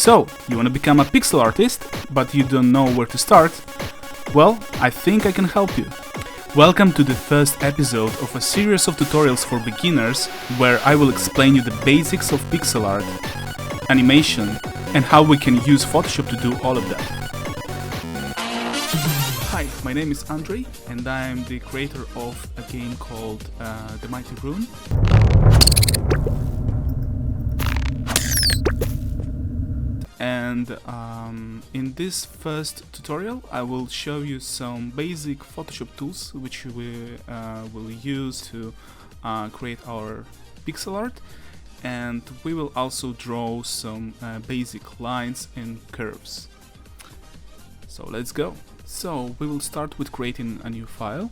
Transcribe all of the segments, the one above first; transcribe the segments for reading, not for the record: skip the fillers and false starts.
So, you want to become a pixel artist, but you don't know where to start? Well, I think I can help you. Welcome to the first episode of a series of tutorials for beginners where I will explain you the basics of pixel art, animation, and how we can use Photoshop to do all of that. Hi, my name is Andrei, and I'm the creator of a game called The Mighty Rune. And in this first tutorial I will show you some basic Photoshop tools which we will use to create our pixel art, and we will also draw some basic lines and curves. So let's go. So we will start with creating a new file.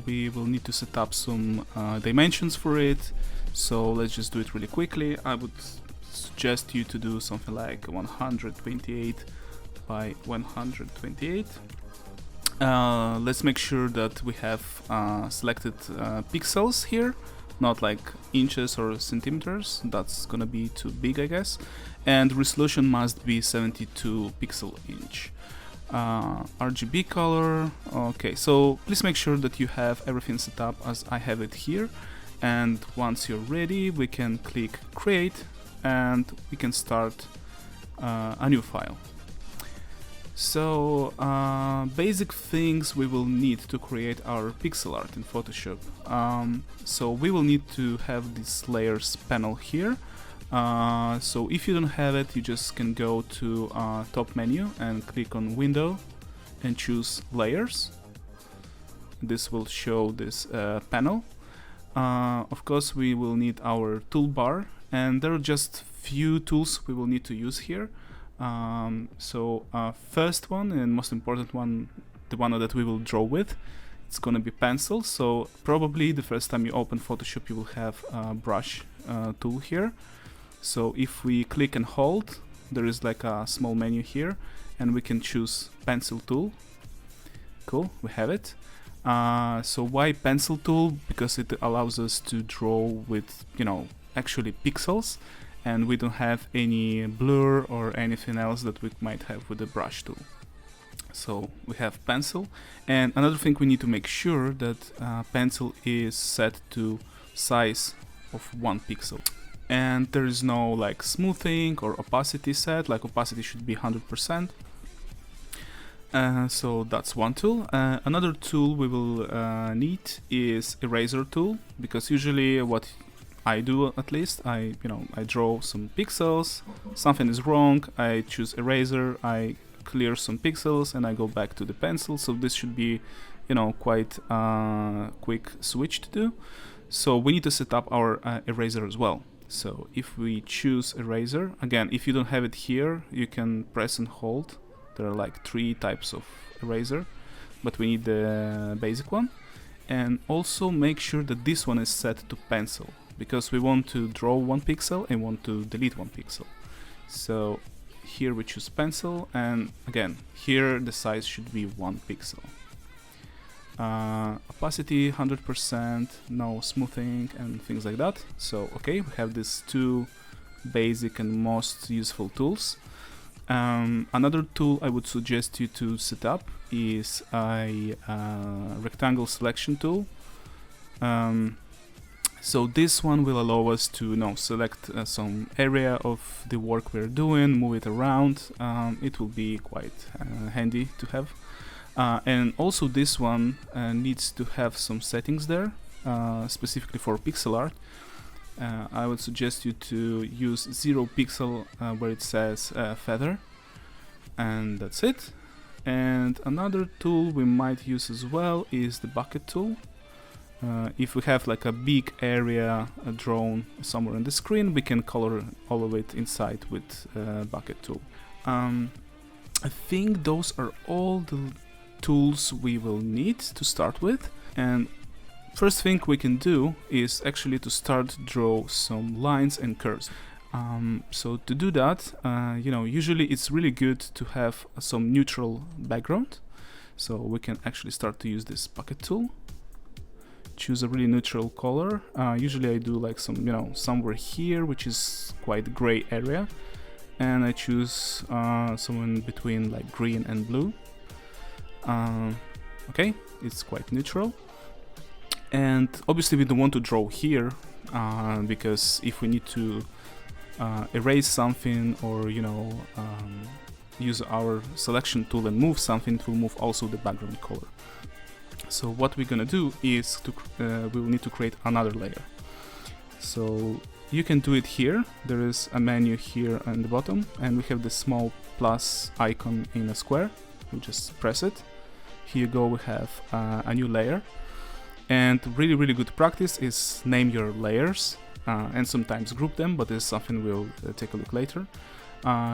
We will need to set up some dimensions for it, so let's just do it really quickly. I would suggest you to do something like 128 by 128. Let's make sure that we have selected pixels here, not like inches or centimeters. That's gonna be too big, I guess. And resolution must be 72 pixel inch. RGB color. Okay, so please make sure that you have everything set up as I have it here. And once you're ready, we can click create and we can start a new file. So basic things we will need to create our pixel art in Photoshop. So we will need to have this layers panel here. So if you don't have it, you just can go to top menu and click on window and choose layers. This will show this panel. Of course we will need our toolbar, and there are just few tools we will need to use here. First one and most important one, the one that we will draw with, it's gonna be pencil. So probably the first time you open Photoshop you will have a brush tool here. So if we click and hold, there is like a small menu here and we can choose pencil tool. Cool, we have it. So why pencil tool? Because it allows us to draw with, actually pixels, and we don't have any blur or anything else that we might have with the brush tool. So we have pencil, and another thing we need to make sure that pencil is set to size of 1 pixel. And there is no like smoothing or opacity set, like opacity should be 100%. So that's one tool. Another tool we will need is eraser tool, because usually what I do, at least, I draw some pixels, something is wrong, I choose eraser, I clear some pixels and I go back to the pencil. So this should be, quite quick switch to do. So we need to set up our eraser as well. So if we choose eraser, again, if you don't have it here, you can press and hold. There are like 3 types of eraser, but we need the basic one. And also make sure that this one is set to pencil, because we want to draw 1 pixel and want to delete 1 pixel. So here we choose pencil, and again, here the size should be 1 pixel. Opacity 100%, no smoothing and things like that. So okay, we have these 2 basic and most useful tools. Another tool I would suggest you to set up is a rectangle selection tool. So this one will allow us to select some area of the work we're doing, move it around. It will be quite handy to have. And also this one needs to have some settings there, specifically for pixel art. I would suggest you to use 0 pixel where it says feather, and that's it. And another tool we might use as well is the bucket tool. If we have like a big area drawn somewhere on the screen, we can color all of it inside with bucket tool. I think those are all the tools we will need to start with. And first thing we can do is actually to start draw some lines and curves. So to do that, usually it's really good to have some neutral background. So we can actually start to use this bucket tool. Choose a really neutral color. Usually I do like some, somewhere here, which is quite gray area. and I choose someone between like green and blue. Okay, it's quite neutral. And obviously we don't want to draw here, because if we need to erase something, or use our selection tool and move something, it will move also the background color. So what we're gonna do is we will need to create another layer. So you can do it here. There is a menu here on the bottom, and we have the small plus icon in a square. We just press it. Here you go, we have a new layer. And really good practice is name your layers, and sometimes group them, but this is something we'll take a look later.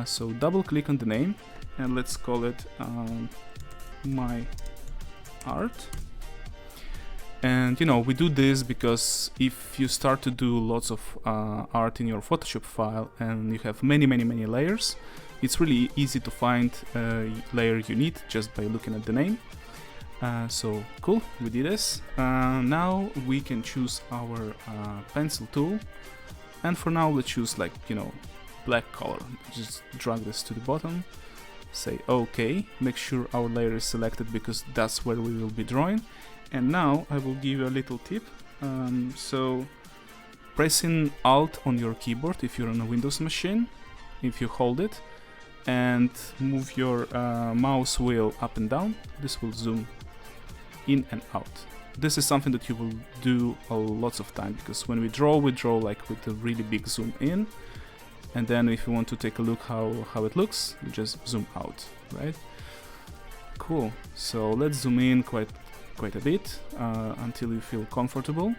So double click on the name, and let's call it my art. And we do this because if you start to do lots of art in your Photoshop file and you have many layers, it's really easy to find a layer you need just by looking at the name. So cool, we did this. Now we can choose our pencil tool, and for now let's choose like black color. Just drag this to the bottom, say OK, make sure our layer is selected because that's where we will be drawing. And now I will give you a little tip. So pressing Alt on your keyboard if you're on a Windows machine, if you hold it and move your mouse wheel up and down, this will zoom in and out. This is something that you will do lots of time, because when we draw like with a really big zoom in, and then if you want to take a look how it looks, you just zoom out, right? Cool. So let's zoom in quite a bit until you feel comfortable,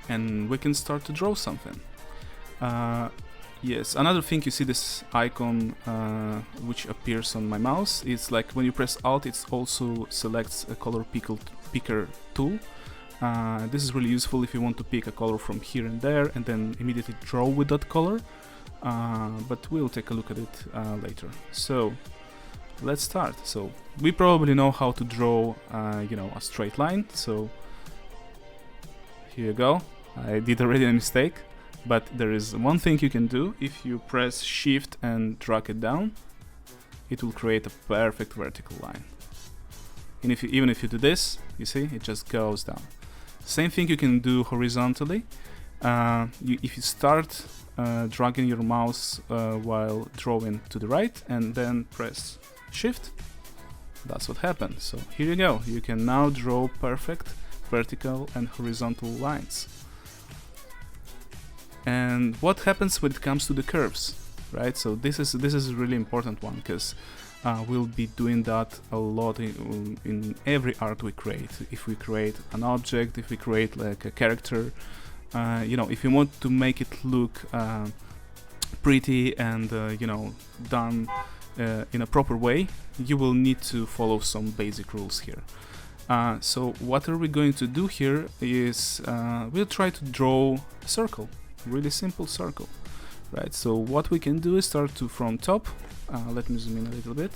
and we can start to draw something. Yes, another thing, you see this icon which appears on my mouse. It's like when you press Alt, it also selects a color picker tool. This is really useful if you want to pick a color from here and there and then immediately draw with that color, but we'll take a look at it later. So let's start. So we probably know how to draw a straight line, so here you go. I did already a mistake, but there is one thing you can do. If you press Shift and drag it down, it will create a perfect vertical line. And even if you do this, you see, it just goes down. Same thing you can do horizontally. If you start dragging your mouse while drawing to the right and then press Shift, that's what happens. So here you go, you can now draw perfect vertical and horizontal lines. And what happens when it comes to the curves, right? So this is a really important one, because we'll be doing that a lot in every art we create. If we create an object, if we create like a character, if you want to make it look pretty and done in a proper way, you will need to follow some basic rules here. So what are we going to do here is we'll try to draw a circle, really simple circle, right? So what we can do is start from top. Let me zoom in a little bit,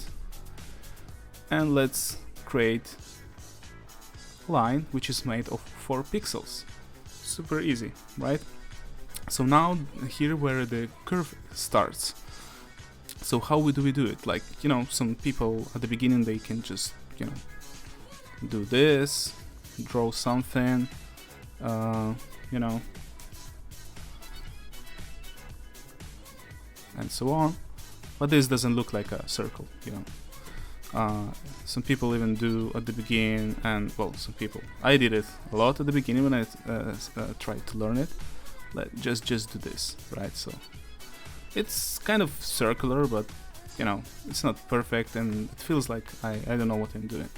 and let's create a line which is made of 4 pixels. Super easy, right? So now here where the curve starts. So how do we do it? Like, some people at the beginning, they can just, do this, draw something, and so on. But this doesn't look like a circle, Some people even do at the beginning, and well, some people. I did it a lot at the beginning when I tried to learn it. Just do this, right? So it's kind of circular, but it's not perfect, and it feels like I don't know what I'm doing.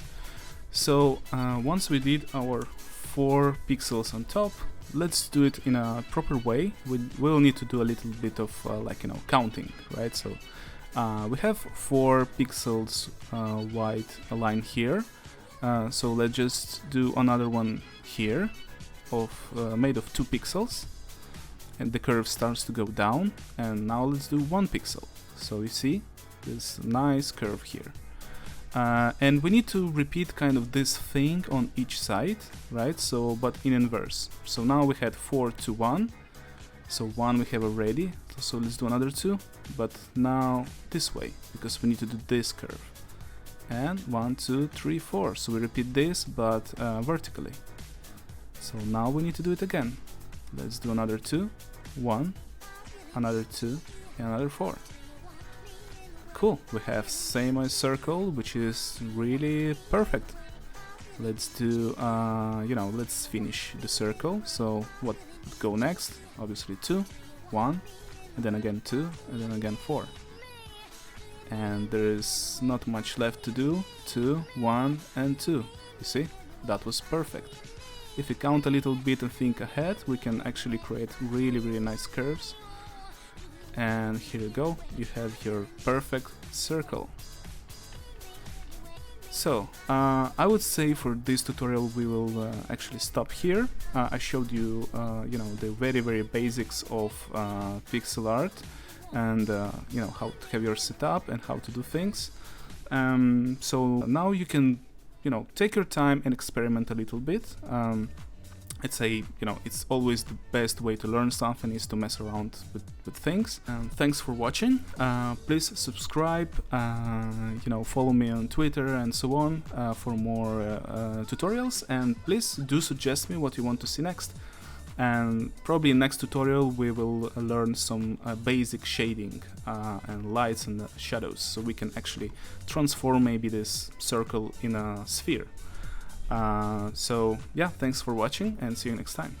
So once we did our 4 pixels on top, let's do it in a proper way. We'll need to do a little bit of counting, right? So we have 4 pixels wide line here. So let's just do another one here made of 2 pixels, and the curve starts to go down. And now let's do 1 pixel. So you see this nice curve here. And we need to repeat kind of this thing on each side, right? So, but in inverse. So now we had 4 to 1. So 1 we have already. So let's do another 2, but now this way, because we need to do this curve. And 1, 2, 3, 4. So we repeat this, but vertically. So now we need to do it again. Let's do another 2, 1, another 2, and another 4. Cool, we have same circle, which is really perfect. Let's do, let's finish the circle. So what would go next? Obviously 2, 1, and then again 2, and then again 4. And there is not much left to do. 2, 1, and 2. You see? That was perfect. If we count a little bit and think ahead, we can actually create really nice curves. And here you go, you have your perfect circle. So, I would say for this tutorial we will actually stop here. I showed you, the very basics of pixel art, and how to have your setup and how to do things. So now you can, take your time and experiment a little bit. I'd say, it's always the best way to learn something is to mess around with things. Thanks for watching. Please subscribe, follow me on Twitter and so on for more tutorials, and please do suggest me what you want to see next. And probably in next tutorial we will learn some basic shading and lights and shadows, so we can actually transform maybe this circle in a sphere. So yeah, thanks for watching and see you next time.